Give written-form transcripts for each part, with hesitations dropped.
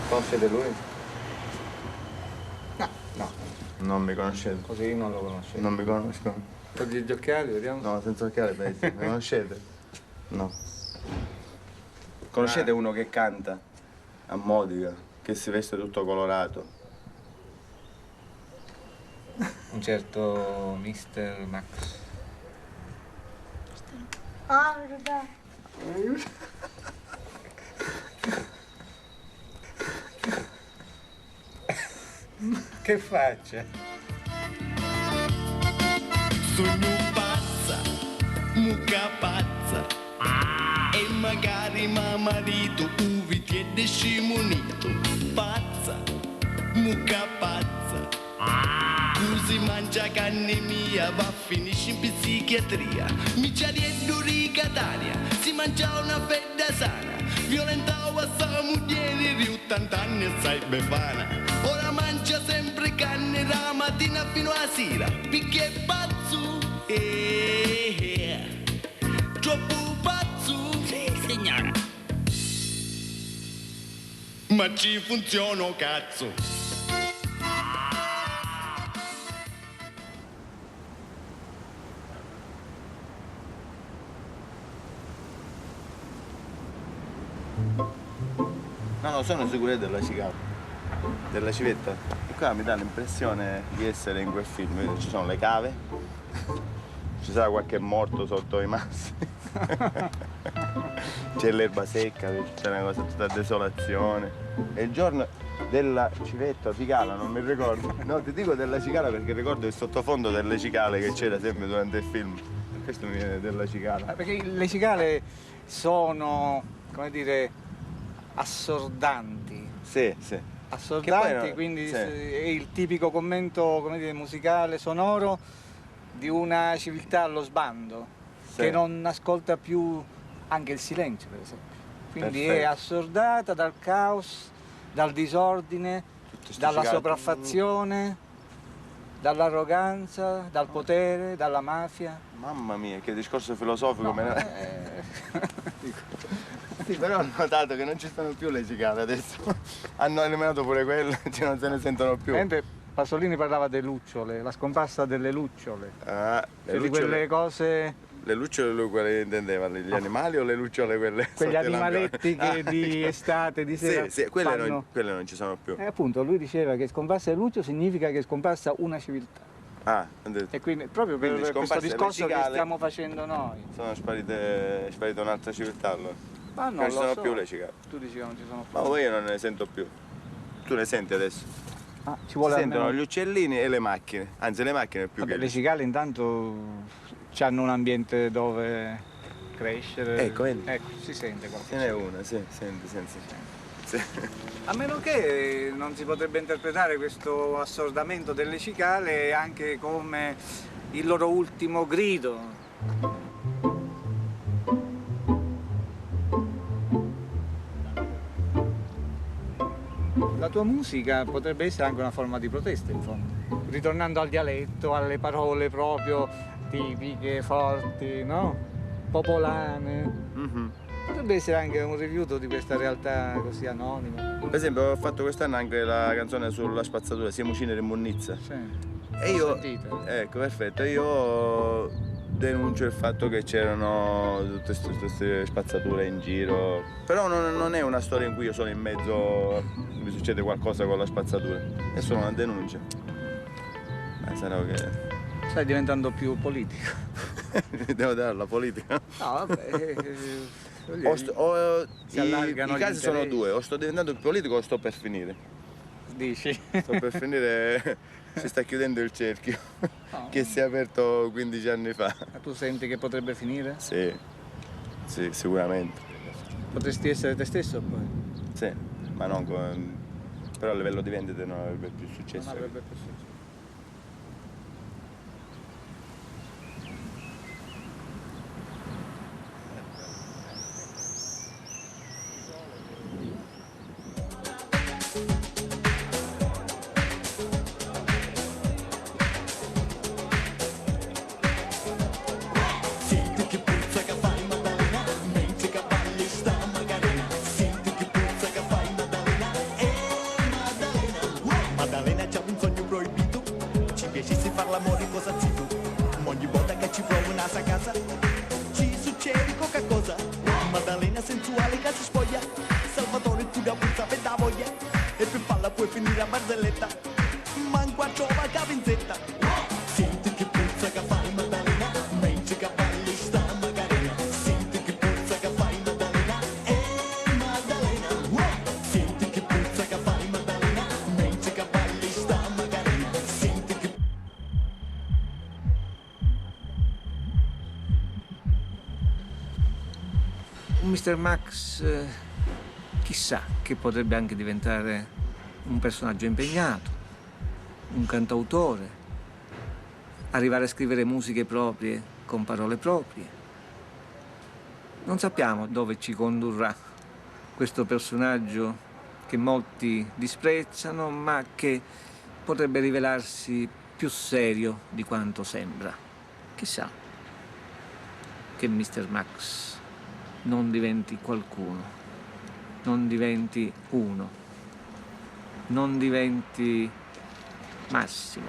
Conoscete lui? No, no. Non mi conoscete? Così non lo conoscete. Non mi conosco. Togli gli occhiali, vediamo. No, senza occhiali peggio. Mi conoscete? No. Conoscete uno che canta a Modica, che si veste tutto colorato? Un certo Mr. Max. Ah, guarda. Che faccia? Sogno pazza, mucca pazza. E magari marito uvi ti è scimunito. Pazza, mucca pazza. Così mangia carne mia, va a finisce in psichiatria. Mi c'ha dietro di Catania, si mangia una fetta sana. Violentava sta moglie di 80 anni e sai befana. Ora mangia sempre carne da mattina fino a sera. Perché è pazzo, troppo pazzo. Sì, signora. Ma ci funziona cazzo. No, sono sicuro della cicala, della civetta. E qua mi dà l'impressione di essere in quel film. Vedete, ci sono le cave, ci sarà qualche morto sotto i massi. C'è l'erba secca, c'è una cosa tutta desolazione. E il giorno della civetta, cicala, non mi ricordo. No, ti dico della cicala perché ricordo il sottofondo delle cicale che c'era sempre durante il film. Per questo mi viene della cicala. Perché le cicale sono, come dire, assordanti. Sì, sì. Assordanti, no, quindi sì. è il tipico commento, come dire, musicale, sonoro di una civiltà allo sbando, Sì. che non ascolta più anche il silenzio, per esempio. Quindi è Perfetto. assordata dal caos, dal disordine, Tutte ste dalla cicale. sopraffazione, dall'arroganza, dal potere, dalla mafia. Mamma mia, che discorso filosofico. No, Sì, però ho notato che non ci stanno più le cicale adesso. Hanno eliminato pure quelle, cioè non se ne sentono più. Mentre Pasolini parlava delle lucciole, la scomparsa delle lucciole. Ah, Cioè di quelle cose, Le lucciole lui quelle intendeva? Gli animali o le lucciole quelle quegli sotto i animaletti lampioni? che di estate, di sera Sì, quelle fanno... quelle non ci sono più. Appunto, lui diceva che scomparsa le lucciole significa che è scomparsa una civiltà. Ah, ho detto. E quindi proprio per Quindi questo scomparse le discorso che cicale. stiamo facendo noi. Sono sparite un'altra civiltà allora. Ma Non ci sono so. più le cicale. Tu dici che non ci sono più. Ma poi io non ne sento più. Tu ne senti adesso? Ah, ci Si vuole sentono almeno... gli uccellini e le macchine. Anzi, le macchine più Vabbè, che le cicale intanto hanno un ambiente dove crescere. Ecco, vedi? Ecco, si sente qualche Ce n'è cosa. una, sì, senti. Sì. A meno che non si potrebbe interpretare questo assordamento delle cicale anche come il loro ultimo grido. La tua musica potrebbe essere anche una forma di protesta, in fondo. Ritornando al dialetto, alle parole proprio tipiche, forti, no? Popolane. Mhm. Potrebbe essere anche un rifiuto di questa realtà così anonima. Per esempio, ho fatto quest'anno anche la canzone sulla spazzatura, Siamo Cinere e Munnizza. Sì. E io, L'ho sentita. ecco, perfetto, io denuncio il fatto che c'erano tutte queste spazzature in giro. Però non è una storia in cui io sono in mezzo, mi succede qualcosa con la spazzatura. È solo una denuncia. Ma sarà che... Stai diventando più politico. Devo dare alla politica. No, vabbè. Si I allargano gli casi sono interessi. due, o sto diventando più politico o sto per finire. Dici? Sto per finire, si sta chiudendo il cerchio No. che si è aperto 15 anni fa. Ma tu senti che potrebbe finire? Sì, sicuramente. Potresti essere te stesso poi? Sì, ma non però a livello di vendite non avrebbe più successo. Non avrebbe più senso. Senti che puzza che fai Maddalena, mentre cavalli sta Macarena. Senti che puzza che fai Maddalena, barzelletta, manco a trova capinzetta. Senti che puzza che fai Maddalena, mentre che balli sta Macarena. Senti che puzza che fai Maddalena, Maddalena. Senti che puzza che fai Maddalena, mentre che balli sta Macarena. Senti che... Un Mr. Max, chissà, che potrebbe anche diventare un personaggio impegnato, un cantautore, arrivare a scrivere musiche proprie con parole proprie. Non sappiamo dove ci condurrà questo personaggio che molti disprezzano, ma che potrebbe rivelarsi più serio di quanto sembra. Chissà che Mr. Max non diventi qualcuno, non diventi uno, non diventi Massimo.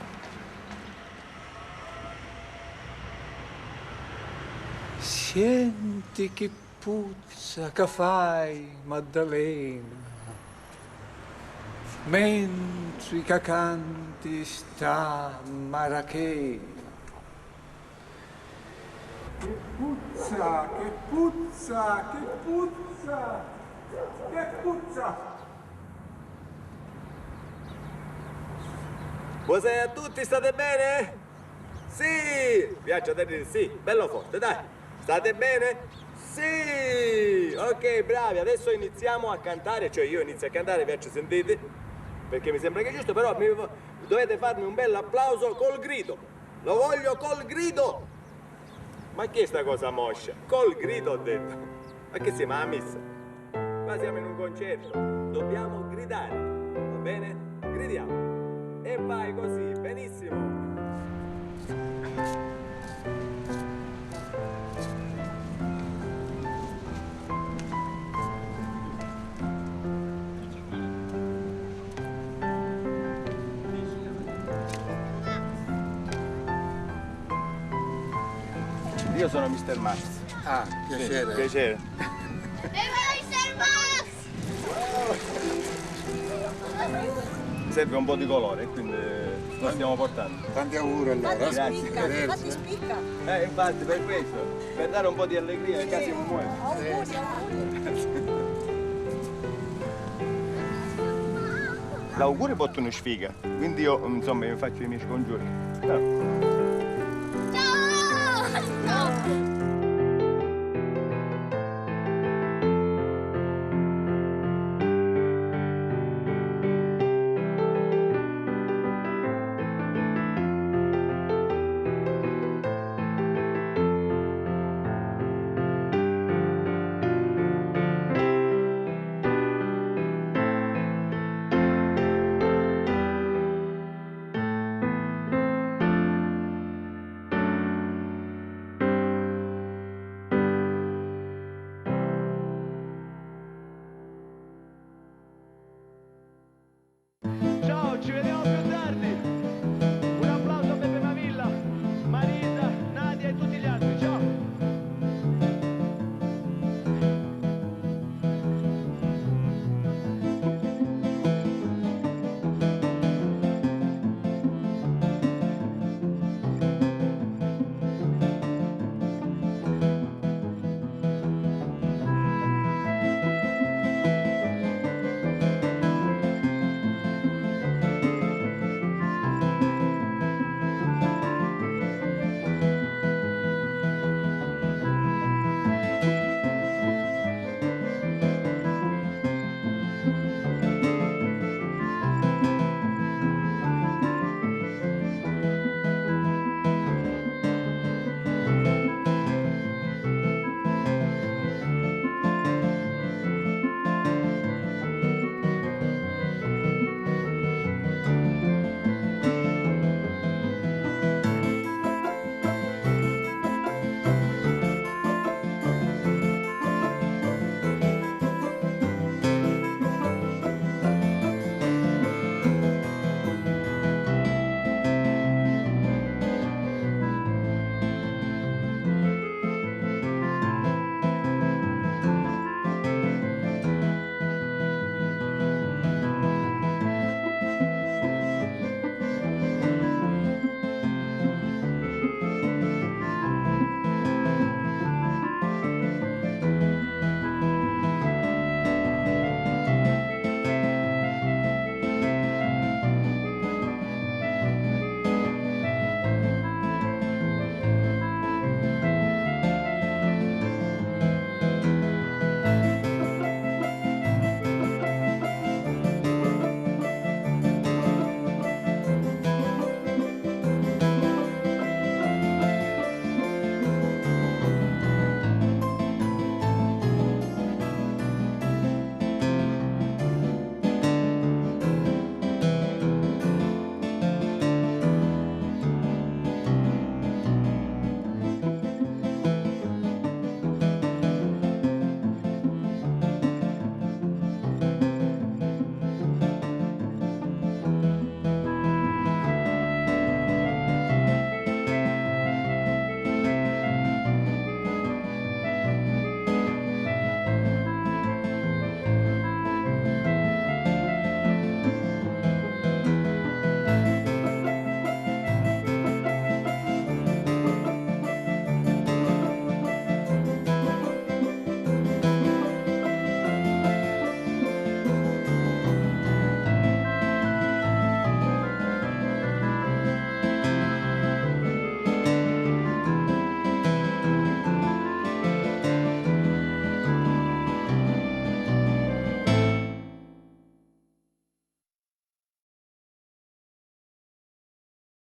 Senti che puzza che fai, Maddalena, mentre che canti sta Marachè. Che puzza, che puzza, che puzza, che puzza! Buonasera a tutti, state bene? Sì! Piaccia a dire sì, bello forte, dai! State bene? Sì! Ok, bravi, adesso iniziamo a cantare, cioè io inizio a cantare, piaccia, sentite? Perché mi sembra che è giusto, però dovete farmi un bel applauso col grido. Lo voglio col grido! Ma che è sta cosa moscia? Col grido ho detto. Ma che siamo a messa? Qua siamo in un concerto. Dobbiamo gridare. Va bene? Gridiamo. E vai così, benissimo. Io sono Mr. Max. Ah, piacere. Piacere. Mr. Max! Serve un po' di colore, quindi lo stiamo portando. Tanti auguri allora. Grazie. Grazie. Spicca. Infatti per questo, per dare un po' di allegria ai casi muore. Auguri, auguri. L'augurio porta una sfiga, quindi io insomma mi faccio i miei scongiuri. Ciao!